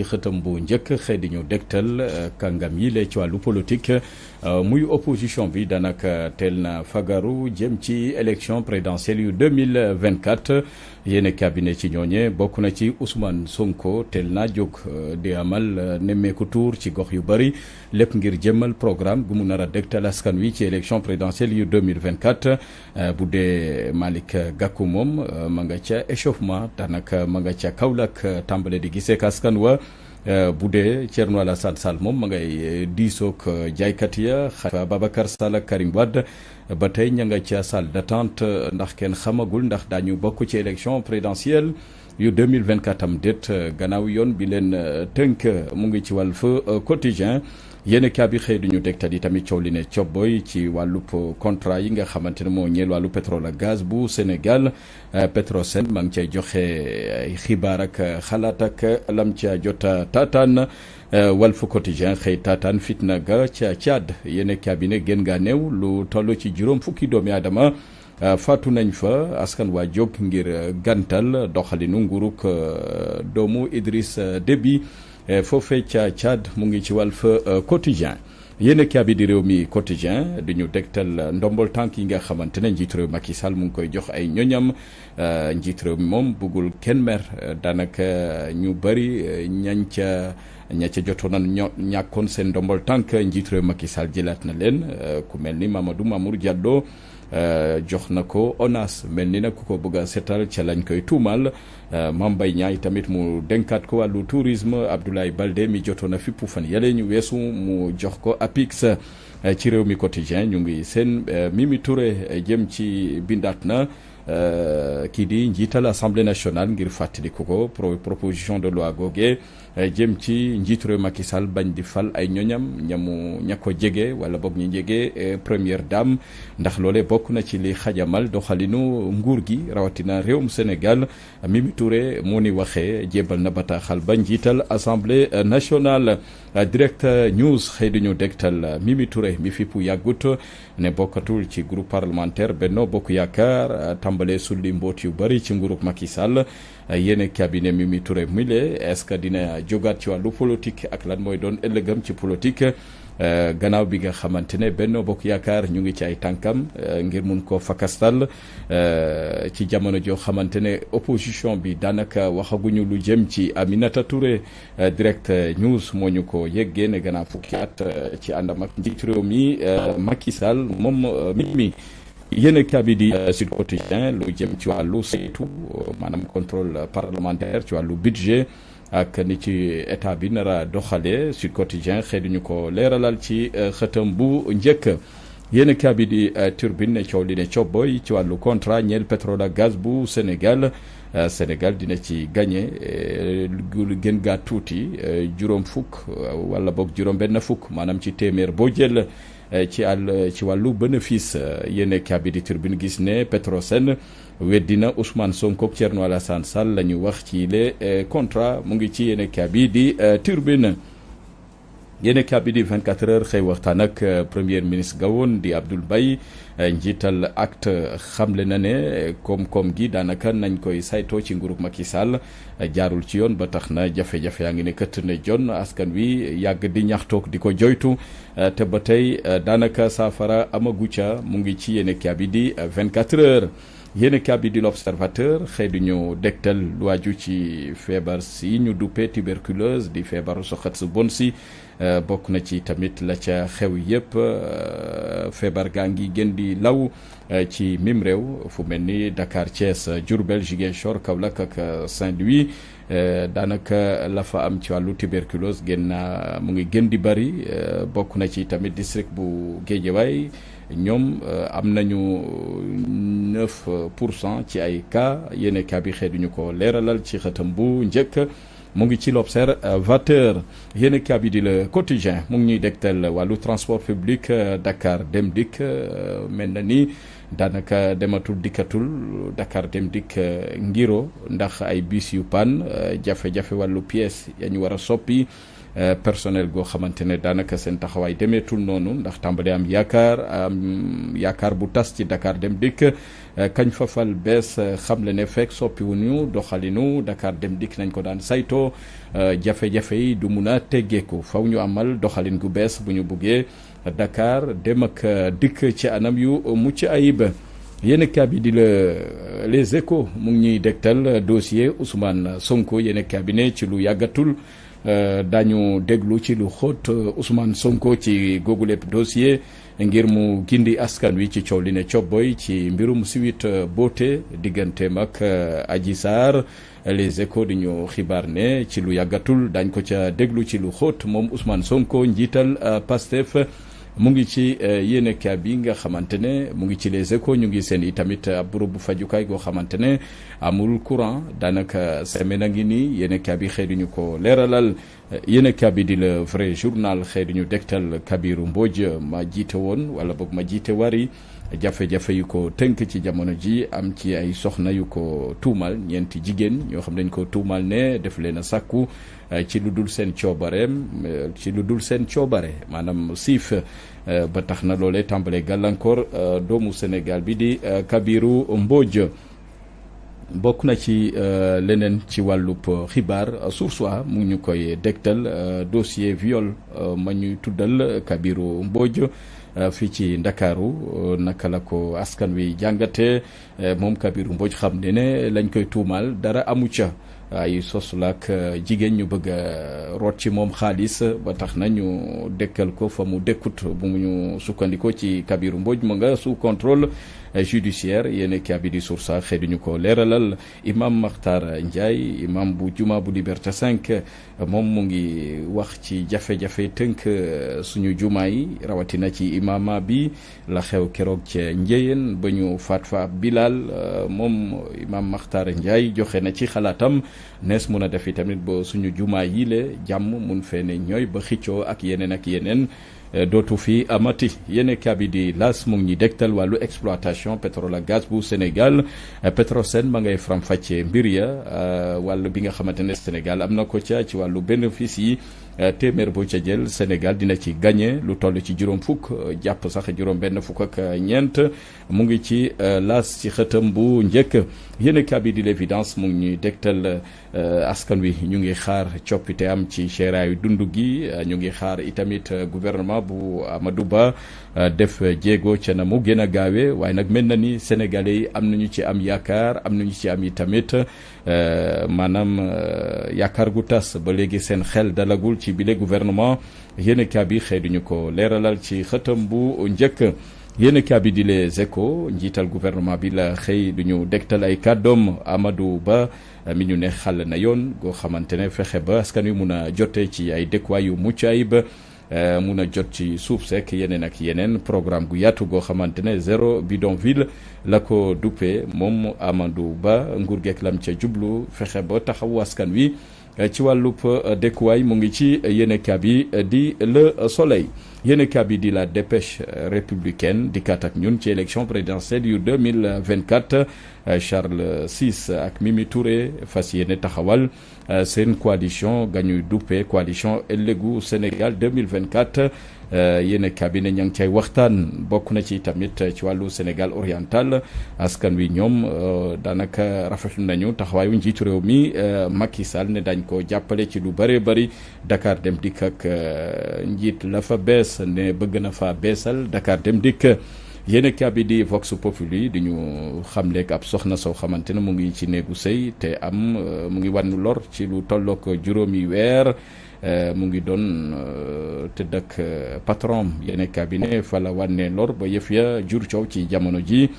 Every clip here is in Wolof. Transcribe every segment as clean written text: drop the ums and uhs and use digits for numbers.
xëtam bu njëkk xëy di ñu dégtal kàngam yi la ci wàllu politique muy opposition bi daanaka teel na fagaru jëm ci élection présidentielle yu 2024 yéen cabinet ci ñooñe bokk na ci Ousmane Sonko teel naa jóg di amal nemmeeku tour ci gox yu bëri lépp ngir jëmmal programme gu mu nar a dégtal askan wi ci élection présidentielle yu 2024 bu dee Malick Gakou moom ma nga ca échauffement daanaka ma nga ca Kaolack tàmbale di gisee askan wa bu dee Thierno Alassane Sall moom ma ngay diisoog jaaykat ya Babacar Sall ak Karim Wade ba tey ña nga ca salle d'attente ndax kenn xamagul ndax daañu bokk ci élection présidentielle yu 2024 am déet gannaaw yoon bi leen tënk mu ngi ci Walf Quotidien yéen kaa bi xëy duñu dégtal yi tamit coow li ne cobboy ci wàllub contrat yi nga xamante ne moo ñeel wàllu pétrole ak gaz bu Sénégal Petrosen maa ngi cay joxe ay xibaar ak xalaat ak lam ca jota taataan Walf Quotidien xëy taataan fitna ga ca Tchad yéen kaa bi ne gën ngaa néew lu toll ci juróom fukki doomi aadama faatu nañ fa askan waa jóg ngir gantal doxalinu nguuruk doomu Idriss Déby foofee ca Tchad mu ngi ci Walf Quotidien yéen a bi di réew mi quotidien du ñu dégtal ndombol tànk yi nga xamante ne njiit réew Macky Sall mu ngi koy jox ay ñoñam njiit réew mi moom bëggul kenn mer daanaka ñu bëri ña ca jotoon na ñàkkoon seen ndombol tànk njiit réew Macky Sall jëlaat na leen ku mel ni Mamadou Mamour Diallo jox na ko ONAS mel ni nag ku ko bëgg a seetal ca lañ koy tuumal Mame Mbaye Niang tamit mu dénkaat ko wàllu tourisme Abdoulaye Baldé mi jotoon na fippu fan yële ñu weesu mu jox ko APIX ci réew mi quotidien ñu ngi seen Mimi Touré jëm ci bindaat na kii di njiital assemblée nationale ngir fàttaliku ko proposition de loi goge jëm ci njiitu réew Macky Sall bañ di fal ay ñoñam ña ko jege wala boog ñu jege première dame ndax loole bokk na ci li xajamal doxalinu nguur gi rawatina réewum Sénégal Mimi Touré moo ni waxee jébal na bataaxal ba njiital assemblée nationale direct news xëy duñu dégtal Mimi Touré mi fippu yàggut ne bokkatul ci groupe parlementaire Benno Bokk Yaakaar tàmbalee sulli mboot yu bëri ci nguurug Macky Sall yéen cabinet Mimi Touré mile est-ce que dina jógaat ci wàllu politique ak lan mooy doon ëllëgam ci politique gannaaw bi nga xamante ne Benno Bokk Yaakaar ñu ngi ci ay tànkam ngir mun koo fakastal ci jamono joo xamante ne opposition bi daanaka waxaguñu lu jëm ci Aminata Touré direct news moo ñu ko yeggee ne gannaaw fukki at ci àndam ak njiitu réew mi Macky Sall moom mi yéen a bi di Sud Quotidien lu jëm ci wàllu saytu maanaam contrôle parlementaire ci wàllu budget ak ni ci état bi nar a doxalee Sud Quotidien xëy duñu ko leeralal ci xëtam bu njëkk yéen a bi di Turbine ne coow li ne cobboy ci wàllu contrat ñeel pétrole ak gaz bu Sénégal Sénégal dina ci gagné lu gën gaa tuuti juróom fukk wala boog juróom benn fukk maanaam ci téeméer boo jël ci wàllu bénéfice yéen bi di Turbine gis ne Petrosen weddina Ousmane Sonko Thierno Alassane Sall la ñu wax ci les contrats mu ngi ci yéen bi di Turbine yéen bi di 24 heures xëy waxtaan ak premier ministre gawoon di Abdoul Mbaye njiital acte xamle na ne koom-koom gi daanaka nañ koy saytoo ci nguurug Macky Sall jaarul ci yoon ba tax na jafe-jafe yaa ngi ne këtt ne jon askan wi yàgg di ñaxtoog di ko joytu te ba tey daanaka saafara amagu ca mu ngi ci yéen bi di 24 heures yéen bi di l'observateur xëy du ñu dégtal lu waaju ci feebar si ñu duppee tuberculose di feebaru soxat su bon si bokk na ci tamit la ca xew yëpp feebar gaa ngi gën di law ci mim réew fu mel ni Dakar Thiès Diourbel Ziguinchor Kaolack ak Saint-Louis daanaka la fa am ci wàllu tuberculose mu ngi gën di bari bokk na ci tamit district bu Guédiawaye ñoom am nañu 9% ci ay cas yéen cas bi xëy duñu ko leeralal ci xëtam bu njëkk mu ngi ci l'observateur yéen cas bi di le quotidien mu ngi ñuy dégtal wàllu transport public Dakar Dem Dikk mel na ni daanaka dematul dikkatul Dakar Dem Dikk ngiro ndax ay bis yu pan jafe-jafe wàllu pièce ya ñu war a soppi personnel goo xamante ne daanaka seen taxawaay demeetul noonu ndax tàmbali am yaakaar bu tas ci Dakar Dem Dikk kañ fa fal bees xamle ne fekk soppiwuñu doxalinu Dakar Dem Dikk nañ ko daan saytoo jafe-jafe yi du mun a teggeeku faw ñu amal doxalin gu bees bu ñu buggee Dakar dem ak dikk ci anam yu mucc ayib. yéen bi di les Échos mu ngi ñuy dégtal dossier Ousmane Sonko yéen bi ne ci lu yàggatul dañu déglu ci lu xóot Ousmane Sonko ci googu lépp dossier ngir mu gindi askan wi ci coow li ne cobboy ci mbirum Sweet Beauté digganteem ak Adji Sarr les Échos di ñu xibaar ne ci lu yàggatul dañ ko ca déglu ci lu xóot moom Ousmane Sonko njiital Pastef mu ngi ci yéenekaay bi nga xamante ne mu ngi ci les Échos ñu ngi seen i tamit ab bërëbu fajukaay goo xamante ne amul courant daanaka semaine a ngi nii yéenekaay bi xëy duñu ko leeralal yéenekaay bi di le vrai journal xëy duñu dégtal Kabiru Mbodj ma jiite woon wala boog ma jiite wari jafe-jafe yu ko tënk ci jamono ji am ci ay soxna yu ko tuumal ñeenti jigéen ñoo xam dañ ko tuumal ne def leen a sàkku ci lu dul seen coobareem ci lu dul seen coobare maanaam siif ba tax na loolee tàmbalee gàllankoor doomu Sénégal bi di Kabiru Mbodj bokk na ci leneen ci wàllub xibaar Source A mu ngi ñu koy dégtal dossier viol ma ñuy tuddal Kabiru Mbodj fii ci Ndakaaru naka la ko askan wi jàngatee moom Kabiru Mbodj xam ne lañ koy tuumaal dara amu ca ay sosulak jigéen ñu bëgg a root ci moom xaalis ba tax na ñu dëkkal ko fa mu dëkkut bu mu ñu sukkandikoo ci Kabiru Mbodj mu nga sous contrôle judiciaire yéen kaabi di Source A xëy duñu ko leeralal Imam Makhtar Ndiaye imam bu juma bu Liberté 5 moom mu ngi wax ci jafe-jafe tënk suñu juma yi rawatina ci imama bi la xew keroog ca Njeyeen ba ñu faat fa Bilal moom Imam Makhtar Ndiaye joxe na ci xalaatam nees mun a def tamit ba suñu juma yi le jàmm mun fee ne ñooy ba xëccoo ak yeneen dootu fi amati yéen kaabi di las mu ngi ñuy dégtal wàllu exploitation pétrole ak gaz bu Sénégal Petrosen ma ngay faram-fàccee mbir ya wàllu bi nga xamante ne Sénégal am na ko ca ci wàllu bénéfice yi téeméer boo ca jël Sénégal dina ci gagné lu toll ci juróom fukk jàpp sax juróom benn fukk ak ñeent mu ngi ci las ci xëtam bu njëkk yéen kaabi di l'évidence mu ngi ñuy dégtal askan wi ñu ngi xaar coppite am ci seeraayu dund gi ñu ngi xaar itamit gouvernement bu Amadou Ba def jéego ca na mu gën a gaawe waaye nag mel na ni sénégalais yi am nañu ci am yaakaar am nañu ci am i tamit maanaam yaakaar gu tas ba léegi seen xel dalagul ci bile gouvernement yéen kaa bi xëy duñu ko leeralal ci xëtam bu njëkk yéen kaa bi di les Échos njiital gouvernement bi la xëy duñu dégtal ay kàddoom Amadou Ba mi ñu ne xàll na yoon goo xamante ne fexe ba askan wi mun a jotee ci ay dëkkuwaay yu mucc ayib mun a jot ci suuf sekk yeneen ak yeneen programme gu yaatu goo xamante ne zéro bidonville la ko duppee moom Amadou Ba nguur geek lam ca jublu fexe ba taxawu askan wi ci wàllub dëkkuwaay mu ngi ci yéenekaay bi di Le Soleil yéenekaay bi di La Dépêche républicaine dikkaat ak ñun ci élection présidentielle yu 2024 Charles VI ak Mimi Touré fas yéene taxawal seen coalition gañuy duppee coalition ëllëgu Sénégal 2024 yéenekaay bi ne ña ngi cay waxtaan bokk na ci tamit ci wàllu Sénégal oriental askan wi ñoom daanaka rafetlu nañu taxawaayu njiitu réew mi Macky Sall ne dañ ko jàppale ci lu bëree bëri Dakar Dem Dikk ak njiit la fa bees ne bëgg na fa beesal Dakar Dem Dikk yéenekaay bi di Vox Populi di ñu xamleeg ab soxna soo xamante ne mu ngi ci néegu sëy te am mu ngi wànnu lor ci lu tollook juróomi weer mu ngi doon tëdd ak patron yéenekaay bi ne fa la wànnee lor ba yëf ya jur coow ci jamono ji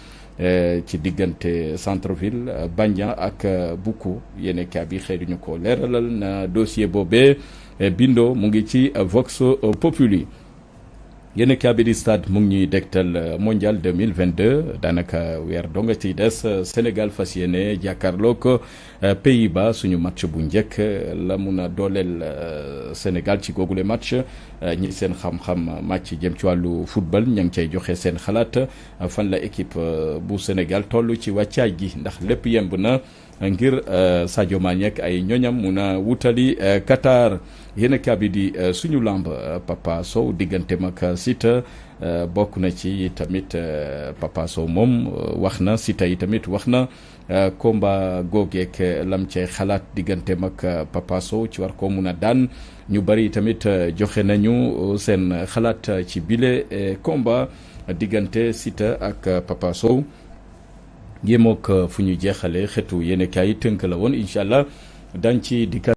ci diggante centre ville Bandian ak Buku yéenekaay bi xëy duñu ko leeralal na dossier boobee bindoo mu ngi ci Vox Populi yéen a di stade mu ngi ñuy dégtal mondial 2022 daanaka weer donga ci des Sénégal fas yéene jàkkaarloog Pays-Bas suñu match bu njëkk la mun a dooleel Sénégal ci googule match ñi seen xam-xam match jëm ci wàllu football ña ngi cay joxe seen xalaat fan la équipe bu Sénégal toll ci wàccaay gi ndax lépp yemb na ngir Sadio Mané ak ay ñoñam mun a wutali Qatar. yéen a bi di suñu lamb Papa Sow digganteem ak Siteu bokk na ci tamit Papa Sow moom wax na Siteu yi tamit wax na combat googeek lam cay xalaat digganteem ak Papa Sow ci war ko mun a daan ñu bari tamit joxe nañu seen xalaat ci bile combat diggante Siteu ak Papa Sow yéemook fu ñu jeexale xeetu yéen a kaay tënk la woon incha allah dañ ci dikkaat